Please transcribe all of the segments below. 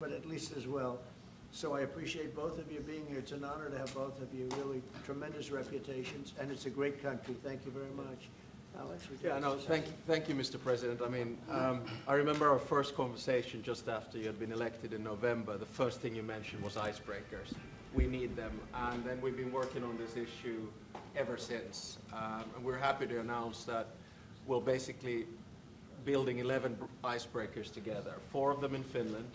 but at least as well. So I appreciate both of you being here. It's an honor to have both of you. Really tremendous reputations, and it's a great country. Thank you very much. Alex, yeah, no, thank you, Mr. President. I mean, I remember our first conversation just after you had been elected in November. The first thing you mentioned was icebreakers. We need them, and then we've been working on this issue ever since. And we're happy to announce that we're basically building 11 icebreakers together, 4 of them in Finland,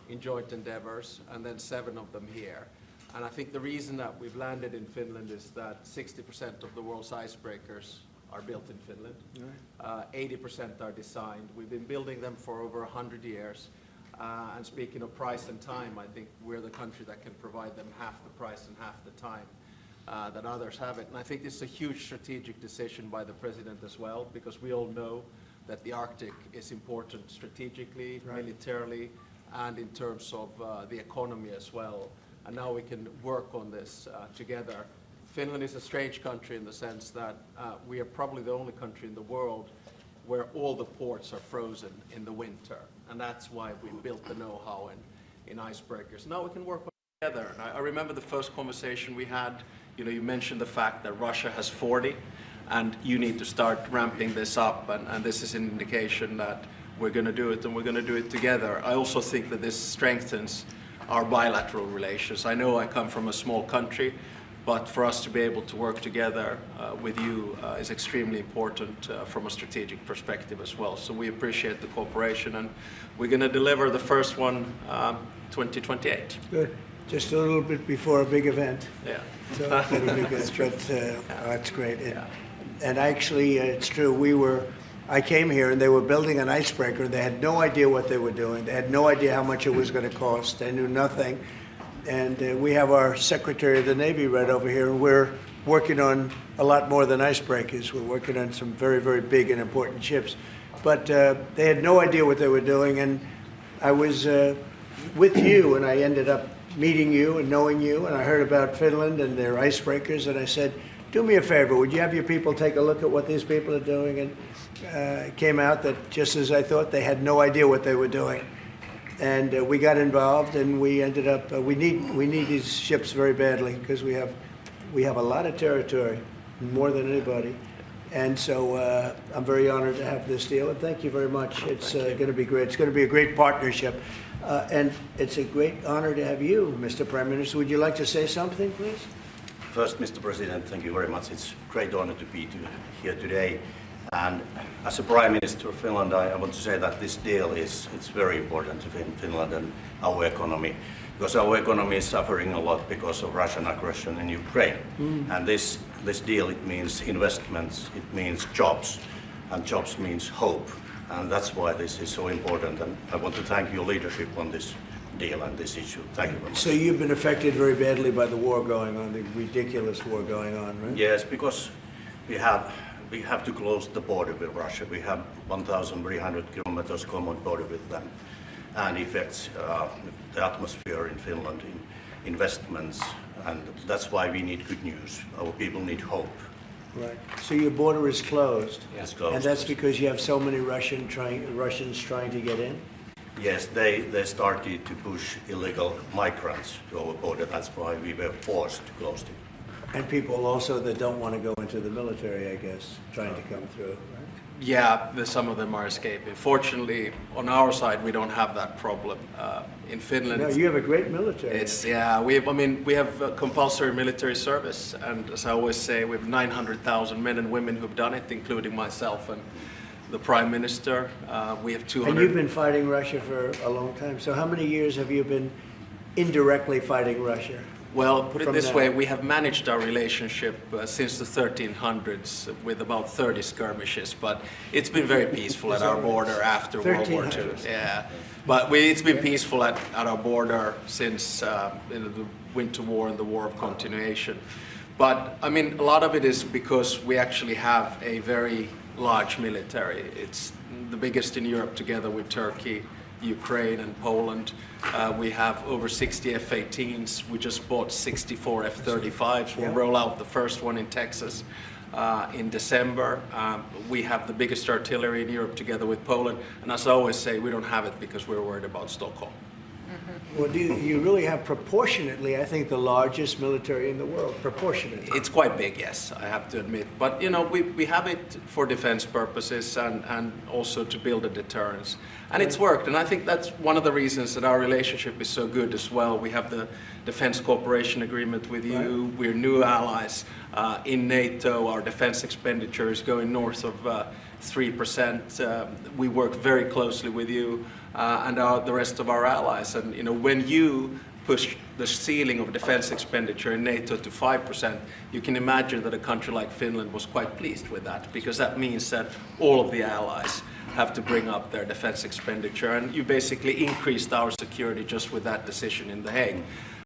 in joint endeavors, and then 7 of them here. And I think the reason that we've landed in Finland is that 60% of the world's icebreakers are built in Finland. 80% are designed. We've been building them for over 100 years. And speaking of price and time, I think we're the country that can provide them half the price and half the time that others have it. And I think this is a huge strategic decision by the President as well, because we all know that the Arctic is important strategically, militarily, and in terms of the economy as well. And now we can work on this together. Finland is a strange country in the sense that we are probably the only country in the world where all the ports are frozen in the winter. And that's why we built the know-how in icebreakers. Now we can work together. And I remember the first conversation we had, you mentioned the fact that Russia has 40, and you need to start ramping this up. And this is an indication that we're going to do it, and we're going to do it together. I also think that this strengthens our bilateral relations. I know I come from a small country, but for us to be able to work together with you is extremely important from a strategic perspective as well. So we appreciate the cooperation, and we're going to deliver the first one 2028. Good. Just a little bit before a big event. Yeah. So that'll be good. But that's great. And actually, it's true. I came here and they were building an icebreaker. They had no idea what they were doing. They had no idea how much it was going to cost. They knew nothing. And we have our Secretary of the Navy right over here, and we're working on a lot more than icebreakers. We're working on some very, very big and important ships. But they had no idea what they were doing. And I was with you, and I ended up meeting you and knowing you, and I heard about Finland and their icebreakers, and I said, do me a favor, would you have your people take a look at what these people are doing? And it came out that, just as I thought, they had no idea what they were doing. And we got involved, and we ended up, we need these ships very badly, because we have a lot of territory, more than anybody. And so I'm very honored to have this deal, and thank you very much. It's going to be great. It's going to be a great partnership. And it's a great honor to have you, Mr. Prime Minister. Would you like to say something, please? First, Mr. President, thank you very much. It's a great honor to be here today. And as a Prime Minister of Finland, I want to say that this deal it's very important to Finland and our economy, because our economy is suffering a lot because of Russian aggression in Ukraine. And this deal, it means investments, it means jobs, and jobs means hope. And that's why this is so important. And I want to thank your leadership on this deal and this issue. Thank you very much. So you've been affected very badly by the war going on, the ridiculous war going on, right? Yes, because we have to close the border with Russia. We have 1,300 kilometers common border with them, and affects the atmosphere in Finland, in investments, and that's why we need good news. Our people need hope. Right. So your border is closed. It's closed. And that's because you have so many Russians trying to get in? Yes, they started to push illegal migrants to our border. That's why we were forced to close it. And people also that don't want to go into the military, I guess, trying to come through, right? Yeah, some of them are escaping. Fortunately, on our side, we don't have that problem. In Finland, no, you have a great military. We have compulsory military service, and as I always say, we have 900,000 men and women who've done it, including myself and the Prime Minister. We have 200. And you've been fighting Russia for a long time. So how many years have you been indirectly fighting Russia? Well, put it this way, we have managed our relationship since the 1300s with about 30 skirmishes, but it's been very peaceful at our border after World War II. Yeah, but it's been peaceful at our border since the Winter War and the War of Continuation. But, I mean, a lot of it is because we actually have a very large military. It's the biggest in Europe together with Turkey, Ukraine and Poland. We have over 60 F-18s. We just bought 64 F-35s. We'll roll out the first one in Texas in December. We have the biggest artillery in Europe together with Poland. And as I always say, we don't have it because we're worried about Stockholm. Well, you really have proportionately, I think, the largest military in the world, proportionately. It's quite big, yes, I have to admit. But, you know, we have it for defense purposes and also to build a deterrence. And it's worked, and I think that's one of the reasons that our relationship is so good as well. We have the Defense Cooperation Agreement with you. Right. We're new allies in NATO. Our defense expenditure is going north of 3%. We work very closely with you and the rest of our allies. And, you know, when you push the ceiling of defense expenditure in NATO to 5%, you can imagine that a country like Finland was quite pleased with that, because that means that all of the allies have to bring up their defense expenditure, and you basically increased our security just with that decision in The Hague.